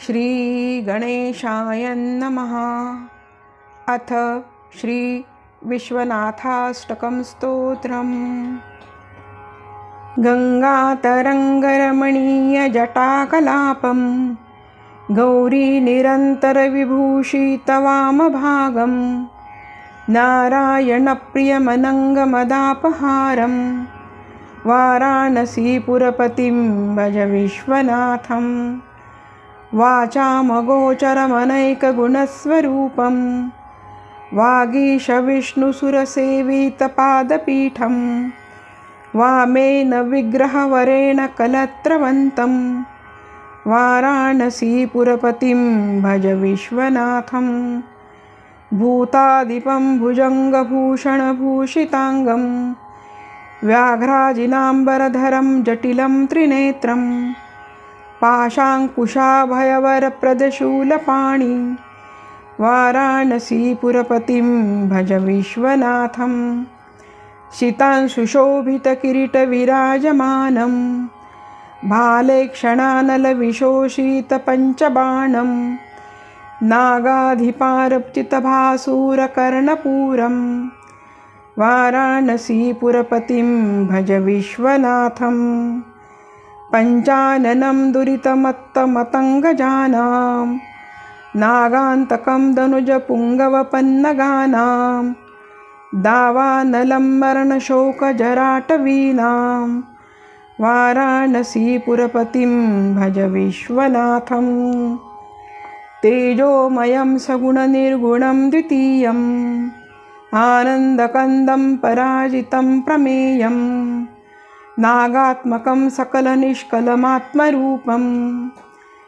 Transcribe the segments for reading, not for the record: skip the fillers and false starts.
श्री गणेशाय नमः। अथ श्री विश्वनाथाष्टकं स्तोत्रम्। गंगातरंगरमणीयजटाकलापं गौरीनिरन्तरविभूषितवामभागं नारायणप्रियमनङ्गमदापहारं वाराणसीपुरपतिं भज विश्वनाथं। वाचामगोचरमनैकगुणस्वरूपं वागीशविष्णुसुरसेवितपादपीठं वामेन विग्रहवरेण कलत्रवन्तं वाराणसीपुरपतिं भज विश्वनाथं। भूतादिपं भुजङ्गभूषणभूषिताङ्गं व्याघ्राजिनाम्बरधरं जटिलं त्रिनेत्रं पाशाङ्कुशाभयवरप्रदशूलपाणि वाराणसीपुरपतिं भज विश्वनाथं। शितांशुशोभितकिरीटविराजमानं भालेक्षणानलविशोषितपञ्चबाणं नागाधिपारचितभासूरकर्णपूरं वाराणसीपुरपतिं भज विश्वनाथं। पञ्चाननं दुरितमत्तमतङ्गजानां नागान्तकं दनुजपुङ्गवपन्नगानां दावानलं मरणशोकजराटवीनां वाराणसीपुरपतिं भज विश्वनाथं। तेजोमयं सगुणनिर्गुणं द्वितीयम् आनन्दकन्दं पराजितं प्रमेयं नागात्मकं सकलनिष्कलमात्मरूपं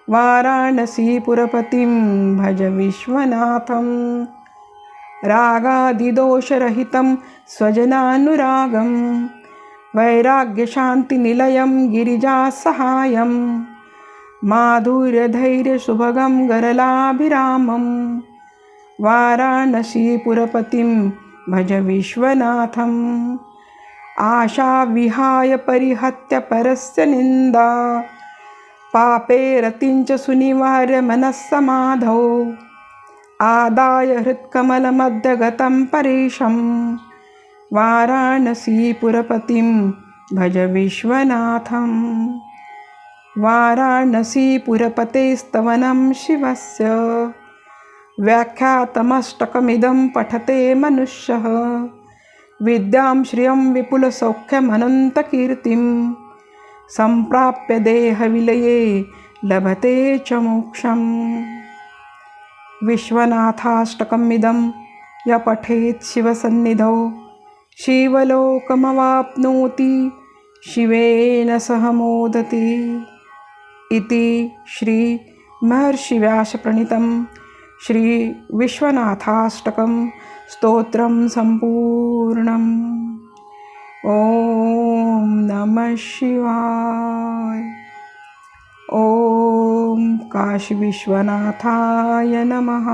वाराणसीपुरपतिं भज विश्वनाथं। रागादिदोषरहितं स्वजनानुरागं वैराग्यशान्तिनिलयं गिरिजासहायं माधुर्यधैर्यसुभगं गरलाभिरामं वाराणसीपुरपतिं भज विश्वनाथं। आशाविहाय परिहत्य परस्य निन्दा पापे रतिञ्च सुनिवार्य मनस्समाधौ आदाय हृत्कमलमध्यगतं परेशं वाराणसीपुरपतिं भज विश्वनाथं। वाराणसीपुरपतेस्तवनं शिवस्य व्याख्यातमष्टकमिदं पठते मनुष्यः विद्यां श्रियं विपुलसौख्यमनन्तकीर्तिं सम्प्राप्य देहविलये लभते च मोक्षम्। विश्वनाथाष्टकमिदं य पठेत् शिवसन्निधौ शिवलोकमवाप्नोति शिवेन सह मोदति। इति श्री महर्षिव्यासप्रणीतं श्री विश्वनाथाष्टकं स्तोत्रं सम्पूर्णम्। ॐ नमः शिवाय। ॐ काशी विश्वनाथाय नमः।